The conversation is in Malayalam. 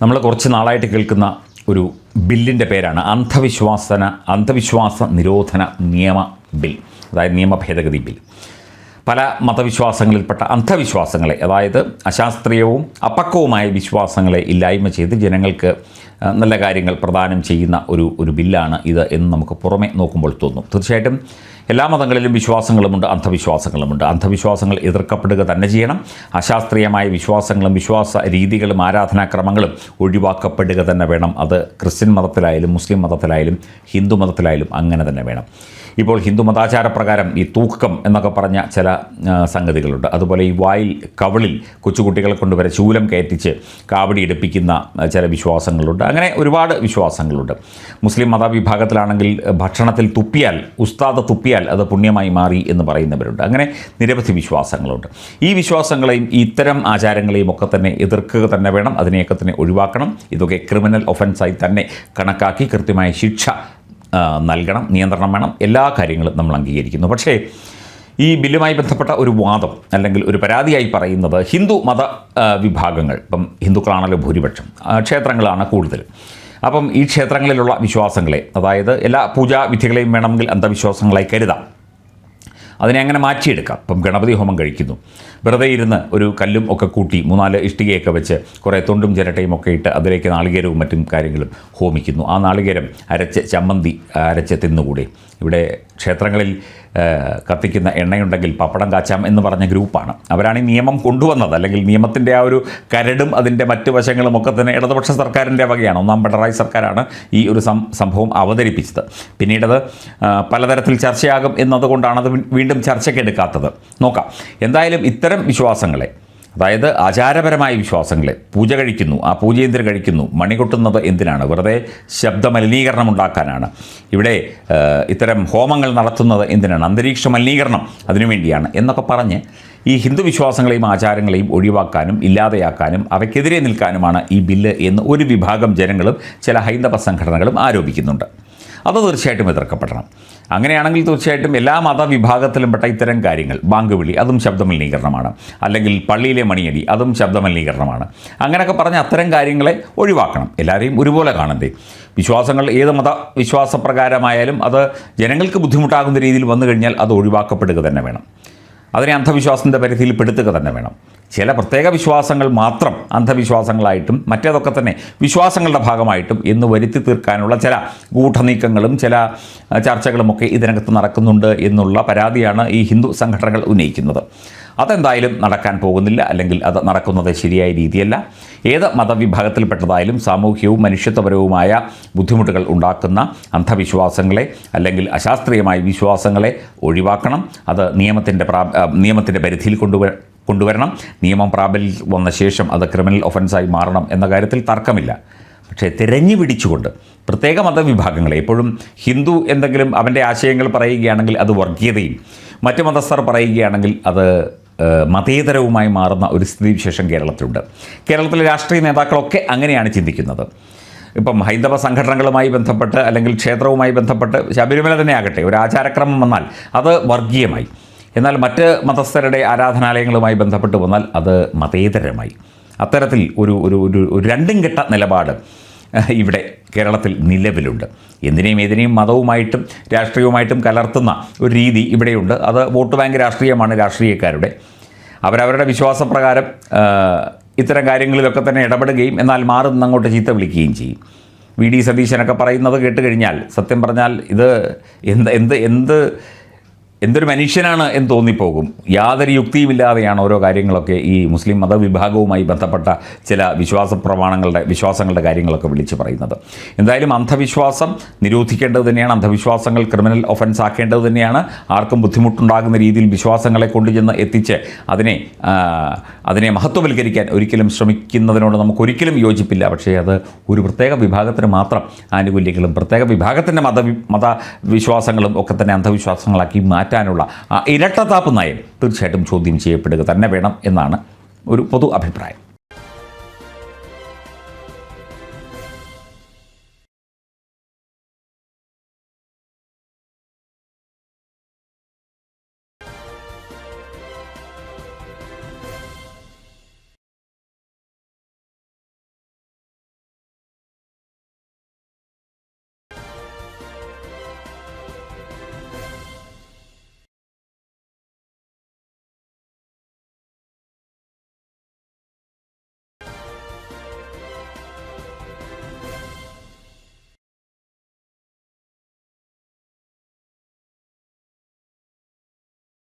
നമ്മൾ കുറച്ച് നാളായിട്ട് കേൾക്കുന്ന ഒരു ബില്ലിൻ്റെ പേരാണ് അന്ധവിശ്വാസ നിരോധന നിയമ ബിൽ, അതായത് നിയമ ഭേദഗതി ബിൽ. പല മതവിശ്വാസങ്ങളിൽപ്പെട്ട അന്ധവിശ്വാസങ്ങളെ, അതായത് അശാസ്ത്രീയവും അപക്വവുമായ വിശ്വാസങ്ങളെ ഇല്ലായ്മ ചെയ്ത് ജനങ്ങൾക്ക് നല്ല കാര്യങ്ങൾ പ്രദാനം ചെയ്യുന്ന ഒരു ബില്ലാണ് ഇത് എന്ന് നമുക്ക് പുറമെ നോക്കുമ്പോൾ തോന്നും. തീർച്ചയായിട്ടും എല്ലാ മതങ്ങളിലും വിശ്വാസങ്ങളുമുണ്ട്, അന്ധവിശ്വാസങ്ങളുമുണ്ട്. അന്ധവിശ്വാസങ്ങൾ എതിർക്കപ്പെടുക തന്നെ ചെയ്യണം. അശാസ്ത്രീയമായ വിശ്വാസങ്ങളും വിശ്വാസ രീതികളും ആരാധനാക്രമങ്ങളും ഒഴിവാക്കപ്പെടുക തന്നെ വേണം. അത് ക്രിസ്ത്യൻ മതത്തിലായാലും മുസ്ലിം മതത്തിലായാലും ഹിന്ദു മതത്തിലായാലും അങ്ങനെ തന്നെ വേണം. ഇപ്പോൾ ഹിന്ദു മതാചാരപ്രകാരം ഈ തൂക്കം എന്നൊക്കെ പറഞ്ഞ ചില സംഗതികളുണ്ട്. അതുപോലെ ഈ വായിൽ കവിളിൽ കൊച്ചുകുട്ടികളെ കൊണ്ടുവരെ ശൂലം കയറ്റിച്ച് കാവടി എടുപ്പിക്കുന്ന ചില വിശ്വാസങ്ങളുണ്ട്. അങ്ങനെ ഒരുപാട് വിശ്വാസങ്ങളുണ്ട്. മുസ്ലിം മതവിഭാഗത്തിലാണെങ്കിൽ ഭക്ഷണത്തിൽ തുപ്പിയാൽ, ഉസ്താദ് തുപ്പിയാൽ അത് പുണ്യമായി മാറി എന്ന് പറയുന്നവരുണ്ട്. അങ്ങനെ നിരവധി വിശ്വാസങ്ങളുണ്ട്. ഈ വിശ്വാസങ്ങളെയും ഇത്തരം ആചാരങ്ങളെയും ഒക്കെ തന്നെ എതിർക്കുക തന്നെ വേണം. അതിനെയൊക്കെ തന്നെ ഒഴിവാക്കണം. ഇതൊക്കെ ക്രിമിനൽ ഒഫൻസായി തന്നെ കണക്കാക്കി കൃത്യമായ ശിക്ഷ നൽകണം, നിയന്ത്രണം വേണം. എല്ലാ കാര്യങ്ങളും നമ്മൾ അംഗീകരിക്കുന്നു. പക്ഷേ ഈ ബില്ലുമായി ബന്ധപ്പെട്ട ഒരു വാദം അല്ലെങ്കിൽ ഒരു പരാതിയായി പറയുന്നത് ഹിന്ദു മത വിഭാഗങ്ങൾ, ഇപ്പം ഹിന്ദുക്കളാണല്ലോ ഭൂരിപക്ഷം, ക്ഷേത്രങ്ങളാണ് കൂടുതൽ. അപ്പം ഈ ക്ഷേത്രങ്ങളിലുള്ള വിശ്വാസങ്ങളെ, അതായത് എല്ലാ പൂജാവിധികളെയും വേണമെങ്കിൽ അന്ധവിശ്വാസങ്ങളായി കരുതാം. അതിനെ അങ്ങനെ മാറ്റിയെടുക്കാം. ഇപ്പം ഗണപതി ഹോമം കഴിക്കുന്നു, വെറുതെ ഇരുന്ന് ഒരു കല്ലും ഒക്കെ കൂട്ടി 3-4 ഇഷ്ടികയൊക്കെ വെച്ച് കുറേ തൊണ്ടും ചിരട്ടയും ഒക്കെ ഇട്ട് അതിലേക്ക് നാളികേരവും മറ്റും കാര്യങ്ങളും ഹോമിക്കുന്നു. ആ നാളികേരം അരച്ച് ചമ്മന്തി അരച്ച് തിന്നുകൂടെ? ഇവിടെ ക്ഷേത്രങ്ങളിൽ കത്തിക്കുന്ന എണ്ണയുണ്ടെങ്കിൽ പപ്പടം കാച്ചാം എന്ന് പറഞ്ഞ ഗ്രൂപ്പാണ്. അവരാണ് ഈ നിയമം കൊണ്ടുവന്നത്. അല്ലെങ്കിൽ നിയമത്തിൻ്റെ ആ ഒരു കരടും അതിൻ്റെ മറ്റ് വശങ്ങളും ഒക്കെ തന്നെ ഇടതുപക്ഷ സർക്കാരിൻ്റെ വകയാണ്. 1ാം പിണറായി സർക്കാരാണ് ഈ ഒരു സംഭവം അവതരിപ്പിച്ചത്. പിന്നീടത് പലതരത്തിൽ ചർച്ചയാകും എന്നതുകൊണ്ടാണ് അത് വീണ്ടും ചർച്ചയ്ക്കെടുക്കാത്തത്. നോക്കാം. എന്തായാലും ഇത്തരം വിശ്വാസങ്ങളെ, അതായത് ആചാരപരമായ വിശ്വാസങ്ങളെ, പൂജ കഴിക്കുന്നു, ആ പൂജേന്ദ്ര കഴിക്കുന്നു, മണി കൊട്ടുന്നത് എന്തിനാണ്? വെറുതെ ശബ്ദ മലിനീകരണം ഉണ്ടാക്കാനാണ്. ഇവിടെ ഇത്തരം ഹോമങ്ങൾ നടത്തുന്നത് എന്തിനാണ്? അന്തരീക്ഷ മലിനീകരണം അതിനുവേണ്ടിയാണ് എന്നൊക്കെ പറഞ്ഞ് ഈ ഹിന്ദു വിശ്വാസങ്ങളെയും ആചാരങ്ങളെയും ഒഴിവാക്കാനും ഇല്ലാതെയാക്കാനും അവയ്ക്കെതിരെ നിൽക്കാനുമാണ് ഈ ബില്ല് എന്ന് ഒരു വിഭാഗം ജനങ്ങളും ചില ഹൈന്ദവ സംഘടനകളും ആരോപിക്കുന്നുണ്ട്. അത് തീർച്ചയായിട്ടും എതിർക്കപ്പെടണം. അങ്ങനെയാണെങ്കിൽ തീർച്ചയായിട്ടും എല്ലാ മതവിഭാഗത്തിലും പെട്ട ഇത്തരം കാര്യങ്ങൾ, ബാങ്ക് വിളി, അതും ശബ്ദമലിനീകരണമാണ്. അല്ലെങ്കിൽ പള്ളിയിലെ മണിയടി, അതും ശബ്ദമലിനീകരണമാണ്. അങ്ങനെയൊക്കെ പറഞ്ഞ് അത്തരം കാര്യങ്ങളെ ഒഴിവാക്കണം. എല്ലാവരെയും ഒരുപോലെ കാണണ്ടേ? വിശ്വാസങ്ങൾ ഏത് മതവിശ്വാസപ്രകാരമായാലും അത് ജനങ്ങൾക്ക് ബുദ്ധിമുട്ടാകുന്ന രീതിയിൽ വന്നു കഴിഞ്ഞാൽ അത് ഒഴിവാക്കപ്പെടുക തന്നെ വേണം. അതിനെ അന്ധവിശ്വാസത്തിൻ്റെ പരിധിയിൽ പെടുത്തുക തന്നെ വേണം. ചില പ്രത്യേക വിശ്വാസങ്ങൾ മാത്രം അന്ധവിശ്വാസങ്ങളായിട്ടും മറ്റേതൊക്കെ തന്നെ വിശ്വാസങ്ങളുടെ ഭാഗമായിട്ടും എന്ന് വരുത്തി തീർക്കാനുള്ള ചില ഗൂഢനീക്കങ്ങളും ചില ചർച്ചകളുമൊക്കെ ഇതിനകത്ത് നടക്കുന്നുണ്ട് എന്നുള്ള പരാതിയാണ് ഈ ഹിന്ദു സംഘടനകൾ ഉന്നയിക്കുന്നത്. അതെന്തായാലും നടക്കാൻ പോകുന്നില്ല, അല്ലെങ്കിൽ അത് നടക്കുന്നത് ശരിയായ രീതിയല്ല. ഏത് മതവിഭാഗത്തിൽപ്പെട്ടതായാലും സാമൂഹ്യവും മനുഷ്യത്വപരവുമായ ബുദ്ധിമുട്ടുകൾ ഉണ്ടാക്കുന്ന അന്ധവിശ്വാസങ്ങളെ അല്ലെങ്കിൽ അശാസ്ത്രീയമായ വിശ്വാസങ്ങളെ ഒഴിവാക്കണം. അത് നിയമത്തിൻ്റെ പരിധിയിൽ കൊണ്ടുവരണം. നിയമം പ്രാബല്യത്തിൽ വന്ന ശേഷം അത് ക്രിമിനൽ ഒഫൻസായി മാറണം എന്ന കാര്യത്തിൽ തർക്കമില്ല. പക്ഷേ തിരഞ്ഞു പിടിച്ചുകൊണ്ട് പ്രത്യേക മതവിഭാഗങ്ങളെ, എപ്പോഴും ഹിന്ദു എന്തെങ്കിലും അവൻ്റെ ആശയങ്ങൾ പറയുകയാണെങ്കിൽ അത് വർഗീയതയും, മറ്റ് മതസ്ഥർ പറയുകയാണെങ്കിൽ അത് മതേതരവുമായി മാറുന്ന ഒരു സ്ഥിതിവിശേഷം കേരളത്തിലുണ്ട്. കേരളത്തിലെ രാഷ്ട്രീയ നേതാക്കളൊക്കെ അങ്ങനെയാണ് ചിന്തിക്കുന്നത്. ഇപ്പം ഹൈന്ദവ സംഘടനകളുമായി ബന്ധപ്പെട്ട് അല്ലെങ്കിൽ ക്ഷേത്രവുമായി ബന്ധപ്പെട്ട് ശബരിമല തന്നെ ആകട്ടെ, ഒരു ആചാരക്രമം വന്നാൽ അത് വർഗീയമായി. എന്നാൽ മറ്റ് മതസ്ഥരുടെ ആരാധനാലയങ്ങളുമായി ബന്ധപ്പെട്ട് വന്നാൽ അത് മതേതരമായി. അത്തരത്തിൽ ഒരു രണ്ടും കെട്ട നിലപാട് ഇവിടെ കേരളത്തിൽ നിലവിലുണ്ട്. എന്തിനേയും ഏതിനേയും മതവുമായിട്ടും രാഷ്ട്രീയവുമായിട്ടും കലർത്തുന്ന ഒരു രീതി ഇവിടെയുണ്ട്. അത് വോട്ട് ബാങ്ക് രാഷ്ട്രീയമാണ് രാഷ്ട്രീയക്കാരുടെ. അവരവരുടെ വിശ്വാസപ്രകാരം ഇത്തരം കാര്യങ്ങളിലൊക്കെ തന്നെ ഇടപെടുകയും എന്നാൽ മാറി നിന്നങ്ങോട്ട് ചീത്ത വിളിക്കുകയും ചെയ്യും. വി.ഡി. സതീശനൊക്കെ പറയുന്നത് കേട്ട് കഴിഞ്ഞാൽ സത്യം പറഞ്ഞാൽ ഇത് എന്തൊരു മനുഷ്യനാണ് എന്ന് തോന്നിപ്പോകും. യാതൊരു യുക്തിയുമില്ലാതെയാണ് ഓരോ കാര്യങ്ങളൊക്കെ ഈ മുസ്ലിം മതവിഭാഗവുമായി ബന്ധപ്പെട്ട ചില വിശ്വാസങ്ങളുടെ കാര്യങ്ങളൊക്കെ വിളിച്ച് പറയുന്നത്. എന്തായാലും അന്ധവിശ്വാസം നിരോധിക്കേണ്ടത് തന്നെയാണ്. അന്ധവിശ്വാസങ്ങൾ ക്രിമിനൽ ഒഫൻസ് ആക്കേണ്ടത് തന്നെയാണ്. ആർക്കും ബുദ്ധിമുട്ടുണ്ടാകുന്ന രീതിയിൽ വിശ്വാസങ്ങളെ കൊണ്ടുചെന്ന് എത്തിച്ച് അതിനെ മഹത്വവൽക്കരിക്കാൻ ഒരിക്കലും ശ്രമിക്കുന്നതിനോട് നമുക്കൊരിക്കലും യോജിപ്പില്ല. പക്ഷേ അത് ഒരു പ്രത്യേക വിഭാഗത്തിന് മാത്രം ആനുകൂല്യങ്ങളും പ്രത്യേക വിഭാഗത്തിൻ്റെ മതവിശ്വാസങ്ങളും ഒക്കെ തന്നെ അന്ധവിശ്വാസങ്ങളാക്കി മാറ്റാനുള്ള ഇരട്ടത്താപ്പ് നയം തീർച്ചയായിട്ടും ചോദ്യം ചെയ്യപ്പെടുക തന്നെ വേണം എന്നാണ് ഒരു പൊതു അഭിപ്രായം.